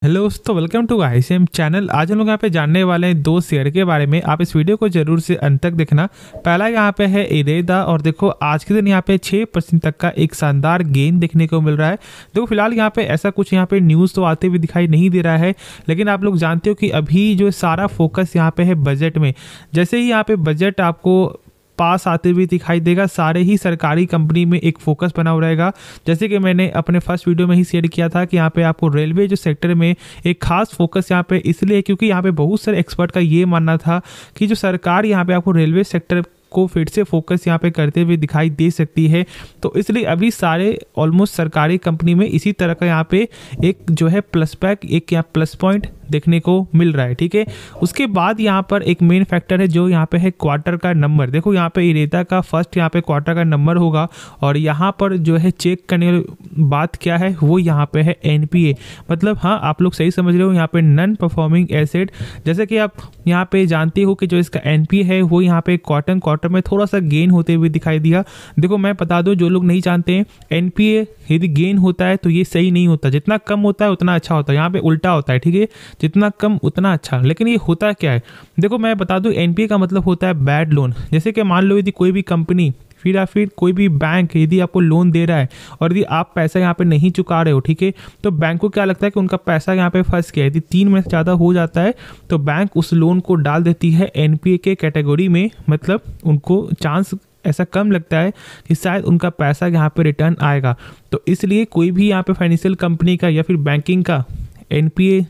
Hello दोस्तों, welcome to ICM channel. आज हम लोग यहाँ पे जानने वाले हैं दो शेयर के बारे में। आप इस वीडियो को जरूर से अंत तक देखना। पहला यहाँ पे है इरेदा, और देखो आज के दिन यहाँ पे 6% तक का एक शानदार गेन देखने को मिल रहा है। देखो फिलहाल यहाँ पे ऐसा कुछ यहाँ पे न्यूज़ तो आते हुए दिखाई नहीं दे रहा है, लेकिन आप लोग जानते हो कि अभी जो सारा फोकस यहाँ पे है बजट में। जैसे ही यहाँ पे बजट आपको पास आते हुए दिखाई देगा, सारे ही सरकारी कंपनी में एक फोकस बना हुआ रहेगा। जैसे कि मैंने अपने फर्स्ट वीडियो में ही शेयर किया था कि यहाँ पे आपको रेलवे जो सेक्टर में एक खास फोकस यहाँ पे इसलिए, क्योंकि यहाँ पे बहुत सारे एक्सपर्ट का ये मानना था कि जो सरकार यहाँ पे आपको रेलवे सेक्टर को फिर से फोकस यहाँ पे करते हुए दिखाई दे सकती है। तो इसलिए अभी सारे ऑलमोस्ट सरकारी कंपनी में इसी तरह का यहाँ पे एक जो है प्लस बैक, एक यहाँ प्लस पॉइंट देखने को मिल रहा है। ठीक है, उसके बाद यहाँ पर एक मेन फैक्टर है जो यहाँ पे है क्वार्टर का नंबर। देखो यहाँ पे इरेदा का फर्स्ट यहाँ पे क्वार्टर का नंबर होगा, और यहाँ पर जो है चेक करने वाली बात क्या है वो यहाँ पे है एनपीए। मतलब हाँ, आप लोग सही समझ रहे हो, यहाँ पे नॉन परफॉर्मिंग एसेट। जैसे कि आप यहाँ पे जानते हो कि जो इसका एनपीए है वो यहाँ पे क्वार्टर में थोड़ा सा गेन होते हुए दिखाई दिया। देखो मैं बता दूं, जो लोग नहीं जानते हैं, एनपीए यदि गेन होता है तो ये सही नहीं होता। जितना कम होता है उतना अच्छा होता है, यहाँ पे उल्टा होता है। ठीक है, जितना कम उतना अच्छा। लेकिन ये होता क्या है, देखो मैं बता दूं, एनपीए का मतलब होता है बैड लोन। जैसे कि मान लो यदि कोई भी कंपनी फिर कोई भी बैंक यदि आपको लोन दे रहा है और यदि आप पैसा यहाँ पे नहीं चुका रहे हो, ठीक है, तो बैंक को क्या लगता है कि उनका पैसा यहाँ पे फंस गया। यदि 3 महीने से ज़्यादा हो जाता है तो बैंक उस लोन को डाल देती है एनपीए के कैटेगरी में। मतलब उनको चांस ऐसा कम लगता है कि शायद उनका पैसा यहाँ पे रिटर्न आएगा। तो इसलिए कोई भी यहाँ पे फाइनेंशियल कंपनी का या फिर बैंकिंग का एनपीए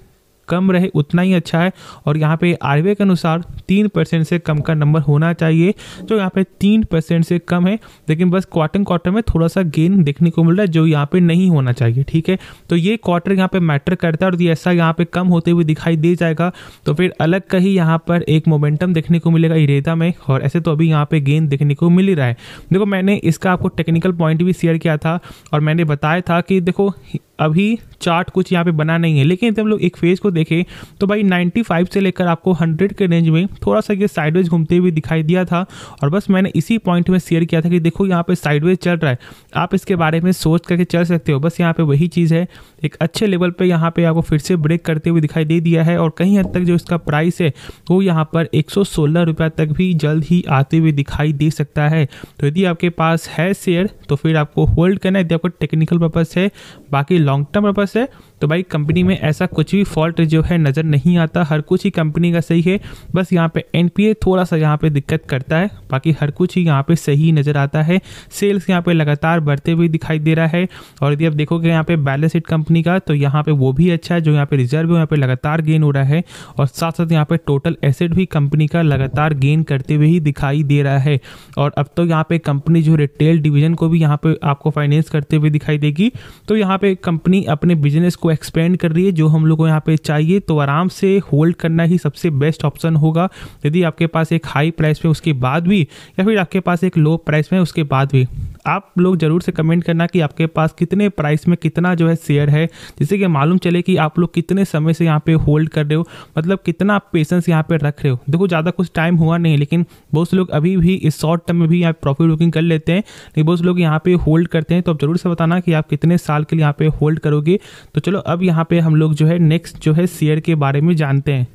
कम रहे उतना ही अच्छा है। और यहाँ पे आरबीआई के अनुसार 3% से कम का नंबर होना चाहिए, जो यहाँ पे 3% से कम है। लेकिन बस क्वार्टर में थोड़ा सा गेन देखने को मिल रहा है जो यहाँ पे नहीं होना चाहिए। ठीक है, तो ये क्वार्टर यहाँ पे मैटर करता है, और ऐसा यहाँ पे कम होते हुए दिखाई दे जाएगा तो फिर अलग का ही यहाँ पर एक मोमेंटम देखने को मिलेगा इरेदा में। और ऐसे तो अभी यहाँ पे गेन देखने को मिल ही रहा है। देखो मैंने इसका आपको टेक्निकल पॉइंट भी शेयर किया था, और मैंने बताया था कि देखो अभी चार्ट कुछ यहाँ पे बना नहीं है, लेकिन जब हम लोग एक फेज को देखें तो भाई 95 से लेकर आपको 100 के रेंज में थोड़ा सा ये साइडवेज घूमते हुए दिखाई दिया था। और बस मैंने इसी पॉइंट में शेयर किया था कि देखो यहाँ पे साइडवेज चल रहा है, आप इसके बारे में सोच करके चल सकते हो। बस यहाँ पे वही चीज़ है, एक अच्छे लेवल पे यहाँ पे आपको फिर से ब्रेक करते हुए दिखाई दे दिया है। और कहीं हद तक जो इसका प्राइस है वो यहाँ पर 116 रुपये तक भी जल्द ही आते हुए दिखाई दे सकता है। तो यदि आपके पास है शेयर तो फिर आपको होल्ड करना है। यदि आपको टेक्निकल पर्पज है, बाकी लॉन्ग टर्म पर्पज है, तो भाई कंपनी में ऐसा कुछ भी फॉल्ट जो है नज़र नहीं आता। हर कुछ ही कंपनी का सही है, बस यहाँ पे एनपीए थोड़ा सा यहाँ पे दिक्कत करता है, बाकी हर कुछ ही यहाँ पे सही नज़र आता है। सेल्स यहाँ पे लगातार बढ़ते हुए दिखाई दे रहा है। और यदि आप देखोगे यहाँ पे बैलेंस शीट कंपनी का, तो यहाँ पे वो भी अच्छा है। जो यहाँ पे रिजर्व है यहाँ पे लगातार गेन हो रहा है, और साथ साथ यहाँ पे टोटल एसेट भी कंपनी का लगातार गेन करते हुए ही दिखाई दे रहा है। और अब तो यहाँ पे कंपनी जो रिटेल डिवीजन को भी यहाँ पे आपको फाइनेंस करते हुए दिखाई देगी। तो यहाँ पे कंपनी अपने बिजनेस को एक्सपेंड कर रही है, जो हम लोग को यहाँ पे चाहिए। तो आराम से होल्ड करना ही सबसे बेस्ट ऑप्शन होगा। यदि आपके पास एक हाई प्राइस में उसके बाद भी, या फिर आपके पास एक लो प्राइस में उसके बाद भी, आप लोग जरूर से कमेंट करना कि आपके पास कितने प्राइस में कितना जो है शेयर है, जिससे कि मालूम चले कि आप लोग कितने समय से यहाँ पे होल्ड कर रहे हो, मतलब कितना आप पेशेंस यहाँ पे रख रहे हो। देखो ज़्यादा कुछ टाइम हुआ नहीं, लेकिन बहुत से लोग अभी भी इस शॉर्ट टर्म में भी यहाँ प्रॉफिट बुकिंग कर लेते हैं, लेकिन बहुत से लोग यहाँ पे होल्ड करते हैं। तो आप जरूर से बताना कि आप कितने साल के लिए यहाँ पे होल्ड करोगे। तो चलो अब यहाँ पे हम लोग जो है नेक्स्ट जो है शेयर के बारे में जानते हैं।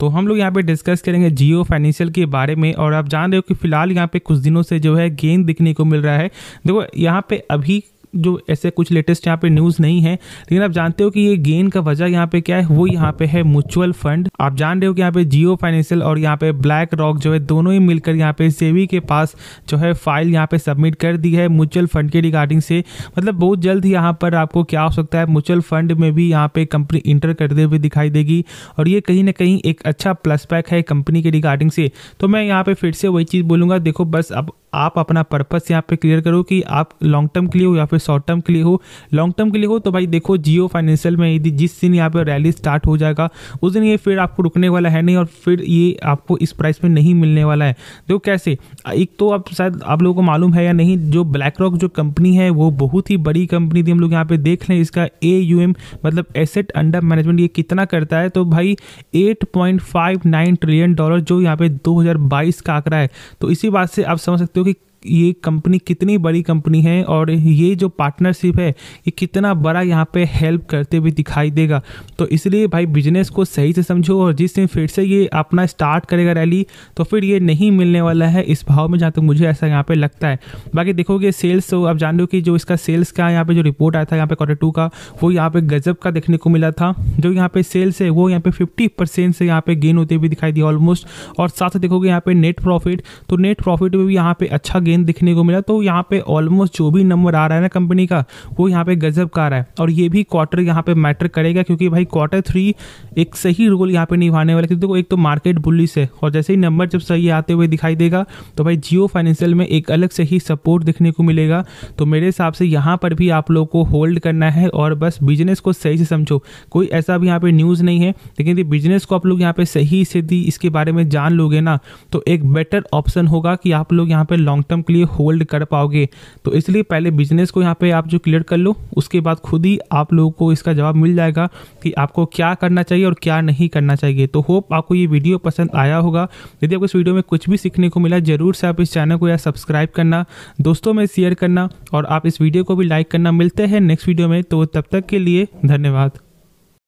तो हम लोग यहाँ पे डिस्कस करेंगे जियो फाइनेंशियल के बारे में। और आप जान रहे हो कि फिलहाल यहाँ पे कुछ दिनों से जो है गेन दिखने को मिल रहा है। देखो यहाँ पे अभी जो ऐसे कुछ लेटेस्ट यहाँ पे न्यूज़ नहीं है, लेकिन आप जानते हो कि ये गेन का वजह यहाँ पे क्या है, वो यहाँ पे है म्यूचुअल फंड। आप जान रहे हो कि यहाँ पे जियो फाइनेंशियल और यहाँ पे ब्लैक रॉक जो है दोनों ही मिलकर यहाँ पे सेबी के पास जो है फाइल यहाँ पे सबमिट कर दी है म्यूचुअल फंड के रिगार्डिंग से। मतलब बहुत जल्द ही यहाँ पर आपको क्या हो सकता है, म्यूचुअल फंड में भी यहाँ पे कंपनी इंटर करते हुए दिखाई देगी। और ये कहीं ना कहीं एक अच्छा प्लस बैक है कंपनी के रिगार्डिंग से। तो मैं यहाँ पे फिर से वही चीज़ बोलूँगा, देखो बस अब आप अपना पर्पस यहाँ पे क्लियर करो कि आप लॉन्ग टर्म के लिए हो या फिर शॉर्ट टर्म के लिए हो। लॉन्ग टर्म के लिए हो तो भाई देखो जियो फाइनेंशियल में यदि जिस दिन यहाँ पे रैली स्टार्ट हो जाएगा उस दिन ये फिर आपको रुकने वाला है नहीं, और फिर ये आपको इस प्राइस में नहीं मिलने वाला है। देखो कैसे, एक तो आप शायद आप लोगों को मालूम है या नहीं, जो ब्लैक रॉक जो कंपनी है वो बहुत ही बड़ी कंपनी थी। हम लोग यहाँ पे देख लें इसका AUM मतलब एसेट अंडर मैनेजमेंट ये कितना करता है, तो भाई $8.59 ट्रिलियन जो यहाँ पे 2022 का आंकड़ा है। तो इसी बात से आप समझ सकते हो कि ये कंपनी कितनी बड़ी कंपनी है और ये जो पार्टनरशिप है ये कितना बड़ा यहाँ पे हेल्प करते हुए दिखाई देगा। तो इसलिए भाई बिजनेस को सही से समझो, और जिस दिन फिर से ये अपना स्टार्ट करेगा रैली तो फिर ये नहीं मिलने वाला है इस भाव में, जहाँ तक मुझे ऐसा यहाँ पे लगता है। बाकी देखोगे सेल्स, तो आप जान लो कि जो इसका सेल्स का यहाँ पे जो रिपोर्ट आया था यहाँ पे Q2 का, वो यहाँ पे गजब का देखने को मिला था। जो यहाँ पे सेल्स है वो यहाँ पे 50% से यहाँ पे गेन होते हुए दिखाई दिया ऑलमोस्ट। और साथ देखोगे यहाँ पे नेट प्रॉफिट, तो नेट प्रॉफिट में भी यहाँ पे अच्छा गेन दिखने को मिला। तो यहाँ पे ऑलमोस्ट जो भी नंबर आ रहा है ना कंपनी का, वो यहाँ पे गजब का आ रहा है। और ये भी क्वार्टर यहाँ पे मैटर करेगा, क्योंकि भाई Q3 एक सही रोल यहाँ पे निभाने वाला है। क्योंकि देखो एक तो मार्केट बुलिश है, और जैसे ही नंबर जब सही आते हुए दिखाई देगा तो भाई जियो फाइनेंशियल में एक अलग से ही सपोर्ट देखने को मिलेगा। तो मेरे हिसाब से यहाँ पर भी आप लोगों को होल्ड करना है और बस बिजनेस को सही से समझो। कोई ऐसा भी यहाँ पे न्यूज़ नहीं है, लेकिन यदि बिजनेस को आप लोग यहाँ पे सही से इसके बारे में जान लोगे ना, तो एक बेटर ऑप्शन होगा कि आप लोग यहाँ पे लॉन्ग टर्म के लिए होल्ड कर पाओगे। तो इसलिए पहले बिजनेस को यहाँ पे आप जो क्लियर कर लो, उसके बाद खुद ही आप लोगों को इसका जवाब मिल जाएगा कि आपको क्या करना चाहिए और क्या नहीं करना चाहिए। तो होप आपको ये वीडियो पसंद आया होगा। यदि आपको इस वीडियो में कुछ भी सीखने को मिला, जरूर से आप इस चैनल को या सब्सक्राइब करना, दोस्तों में शेयर करना, और आप इस वीडियो को भी लाइक करना। मिलते हैं नेक्स्ट वीडियो में, तो तब तक के लिए धन्यवाद।